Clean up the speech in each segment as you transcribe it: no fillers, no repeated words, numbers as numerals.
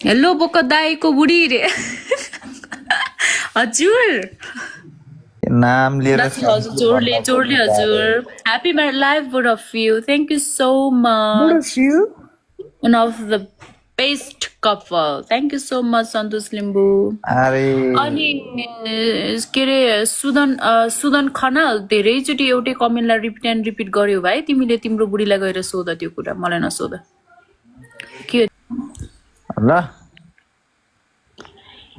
Hello बोका दाईको बुढी रे हजुर नाम लिएर जोडले हजुर happy married life both of you thank you so much one of the best couple thank you so much सन्तोष लिम्बू अरे अनि के अरे सुदन खनाल धेरैचोटि एउटै कमेन्टलाई रिपिट गर्यो भाइ तिमीले तिम्रो बुढीलाई गएर सोध त्यो कुरा मलाई नसोध के ल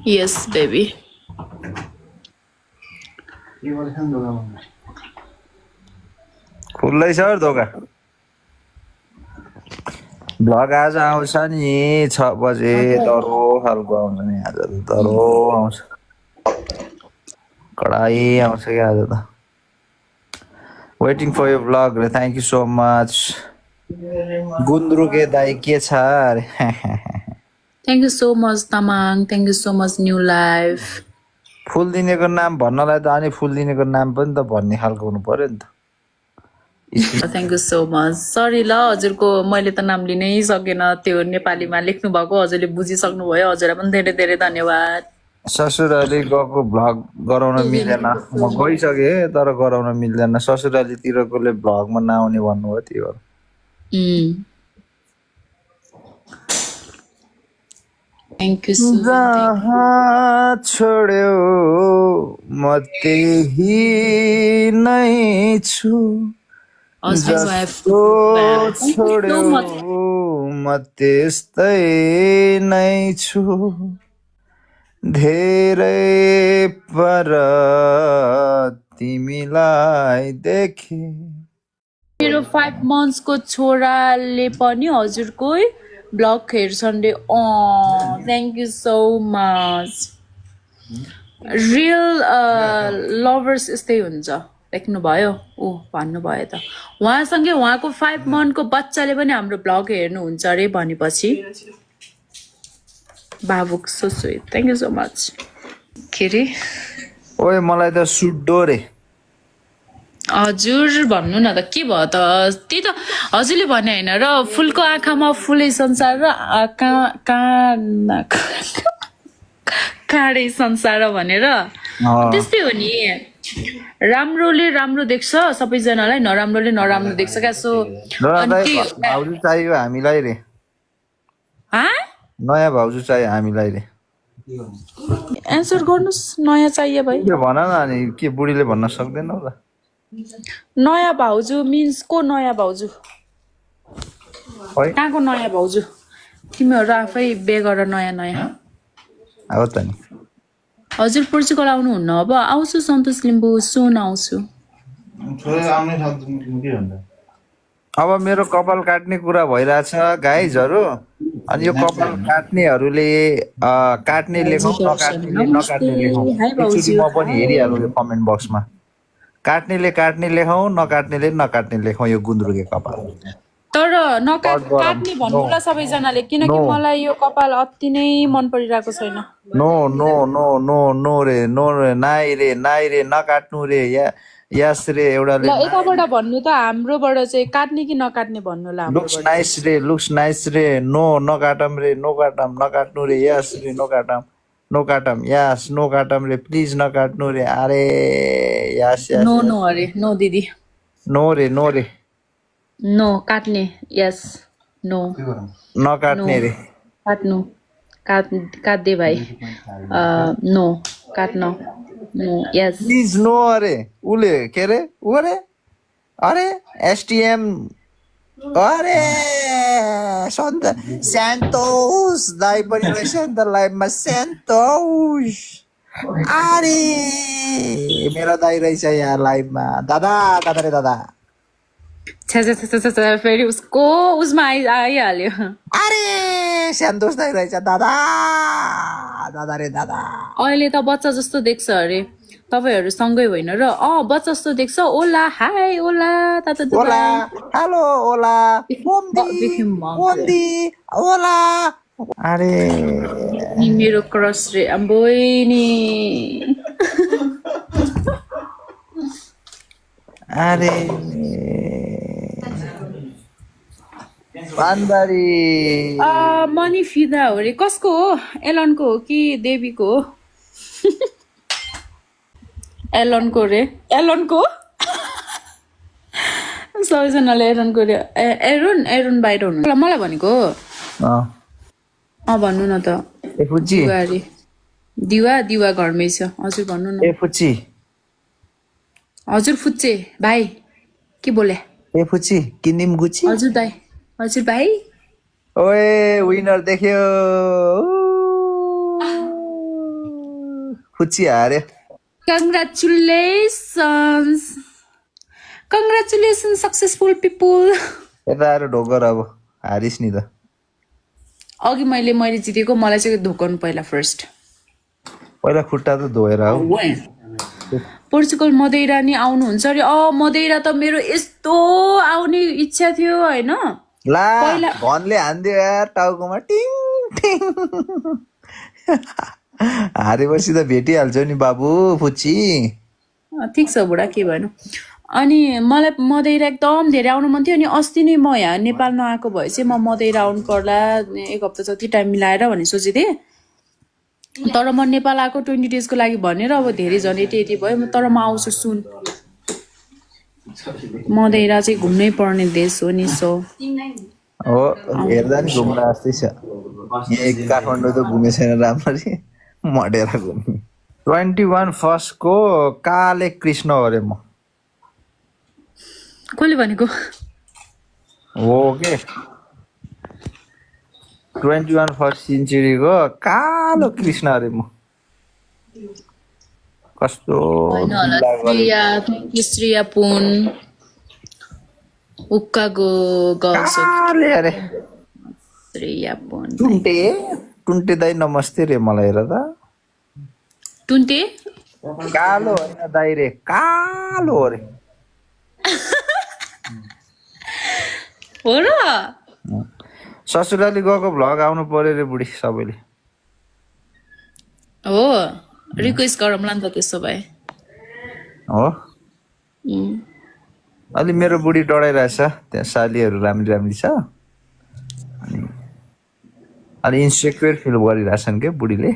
यस बेबी खुल्लै छ दोका भ्लग आज आउँछ नि 6 बजे दरो खालको आउँछ नि आज त दरो आउँछ कडाई आउँछ कि आज त वेटिङ फर योर भ्लग रे थ्याङ्क यू सो मच गुन्द्रुके दाई के छ अरे thank you so much Tamang thank you so much new life full दिनेको नाम भन्नलाई त अनि फुल दिनेको नाम पनि त भन्ने खालको हुनु पर्यो नि त thank you so much sorry ल हजुरको मैले त नाम लिनै सकेन त्यो नेपालीमा लेख्नु भएको हजुरले बुझिसक्नु भयो हजुरलाई पनि धेरै धेरै धन्यवाद ससुराली गएको भ्लग गराउन मिलेन म गइसकेँ तर गराउन मिल्दैन ससुरालीतिरकोले भ्लगमा नआउने भन्नुभयो त्यही हो थ्याङ्क यू सो जहाँ छोड्यो म त्यही नै छु जस्तो छोड्यो म त्यस्तै नै छु धेरै पर तिमीलाई देखे मेरो 5 मन्थ्सको छोराले पनि हजुरकै ब्लग हेर्छन् रे thank you so much real lovers यस्तै हुन्छ देख्नुभयो भन्नुभयो त उहाँसँगै उहाँको 5 मन्थको बच्चाले पनि हाम्रो ब्लग हेर्नुहुन्छ अरे भनेपछि बाबुक so sweet thank you so much के रे ओए मलाई त सुड्डो रे हजुर भन्नु न त के भयो त त्यही त हजुरले भने होइन र फुलको आँखामा फुलै संसार र काँडै संसार भनेर त्यस्तै हो नि राम्रोले राम्रो देख्छ सबैजनालाई नराम्रोले नराम्रो देख्छ क्या सो भाउजू चाहियो हामीलाई रे नयाँ भाउजू चाहियो हामीलाई रे एन्सर गर्नुहोस् नयाँ चाहियो भाइ भन न अनि के बुढीले भन्न सक्दैन र नयाँ भाउजू मिन्स को नयाँ भाउजू कहाँको नयाँ भाउजू तिमीहरू आफै बे गर नयाँ नयाँ हो त नि हजुर पोर्चुगल आउनुहुन्न अब आउँछु सन्तोष लिम्बू सुन आउँछु अब मेरो कपाल काट्ने कुरा भइरहेछ गाइजहरू अनि यो कपाल काट्नेहरूले काट्ने लेखौँ नकाट्ने लेखौँ एकचोटि म पनि हेरिहाल्छु यो कमेन्ट बक्समा काट्नेले काट्ने लेखौँ नकाट्ने लेखौँ यो गुन्द्रुके कपाल तर काट्ने भन्नुला सबैजनाले किनकि मलाई यो कपाल अति नै मन परिरहेको छैन no no no no no रे नाइ रे नकाट्नु रे यस रे एउटाले ल यताबाट भन्नु त हाम्रोबाट चाहिँ काट्ने कि नकाट्ने भन्नुला लुक्स नाइस रे नो नकाटम रे नकाट्नु रे यस रे नकाटम यस नकाटम रे प्लिज नकाट्नु रे अरे यस नो अरे नो दिदी नो रे नो काट्ने यस नो नकाट्ने रे काट्नु काट्दे भाइ नो काट्न नो यस प्लिज नो अरे उले के रे अरे एसटीएम अरे सन्तोष दाइ पनि रहेछ नि त लाइभमा सन्तोष अरे मेरो दाइ रहेछ यहाँ लाइभमा दादा रे दादा फेरि उसमा आइहाल्यो अरे सन्तोष दाइ रहेछ दादा रे दादा अहिले त बच्चा जस्तो देख्छ अरे तपाईहरु सँगै होइन र बच्चा जस्तो देख्छ ओला हाई ओला ताता ओला हेलो ओला मोन्दी ओला अरे नि मेरो क्रस रे अम्बोइ नि अरे पानबारी मनी फिदा हो रे कसको हो एलनको हो कि देवीको हो एलनको रे एलनको सबैजनाले एरोनको रे एरोन बाहिर हुनु मलाई भनेको भन्नु न त ए फुच्ची दिवा अरे दिवा घरमै छ हजुर भन्नु न ए फुच्ची हजुर फुच्चे भाइ के बोले ए फुच्ची किनिम गुच्ची हजुर दाइ हजुर भाइ ओए विनर देख्यो फुच्ची हारे Congratulations, successful people. यता आएर ढोकर अब हारिस नि त अघि मैले जितेको मलाई चाहिँ धोकाउनु पहिला फर्स्ट पहिला खुट्टा त धोएर हो पोर्चुगल मदैरा नि आउनुहुन्छ अरे मदैरा त मेरो यस्तो आउने इच्छा थियो होइन ला भनले हान्दियो यार टाउकोमा टिङ टिङ हारेपछि त भेटिहाल्छौ नि बाबु फुच्ची ठिक छ बुढा के भएन अनि मलाई मदैरा एकदम धेरै आउनु मन थियो अनि अस्ति नै म यहाँ नेपाल नआएको भए चाहिँ म मदैरा आउनु पर्ला एक हप्ता जति टाइम मिलाएर भन्ने सोचेको थिएँ तर म नेपाल आएको 20 डेजको लागि भनेर अब धेरै झन् यति भयो तर म आउँछु सुन मदैरा चाहिँ घुम्नै पर्ने देश हो नि सो हो हेर्दा नि घुम्न जस्तै छ यहाँ काठमाडौँ त घुमे छैन राम्ररी मडेरा घुम्ने 21 फर्स्टको काले कृष्ण हो रे म कसले भनेको हो के 21 फर्स्ट सेन्चुरीको कालो कृष्ण अरे म कस्तो श्रेया पुन उक्काको काले अरे श्रेया पुन टुन्टे दाइ नमस्ते रे मलाई हेर त टुन्टे कालो होइन दाइ रे कालो हो रे हो र ससुराली गएको भ्लग आउनु पर्यो रे बुढी सबैले हो रिक्वेस्ट गरौँला नि त त्यसो भए हो अलि मेरो बुढी डराइरहेछ त्यहाँ सालीहरू राम्री छ अलि इन्सेक्युर फिल गरिरहेछन् के बुढीले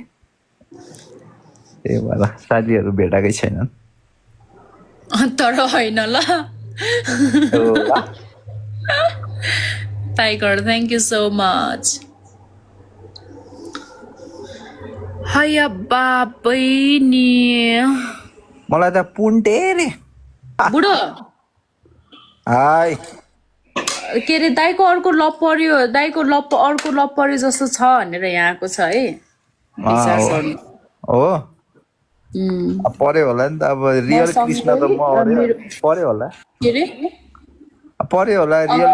त्यही भएर सालीहरू भेटाएकै छैनन् तर होइन ल tiger thank you so much hi बाबै नि मलाई त पुन्टे रे बुढो हाय के अरे दाइको अर्को लप पर्यो अर्को लप पर्यो जस्तो छ भनेर यहाँ आएको छ है विचार गर्नु हो पर्यो होला नि त अब रियल कृष्ण त म पर्यो होला के अरे पर्यो होला रियल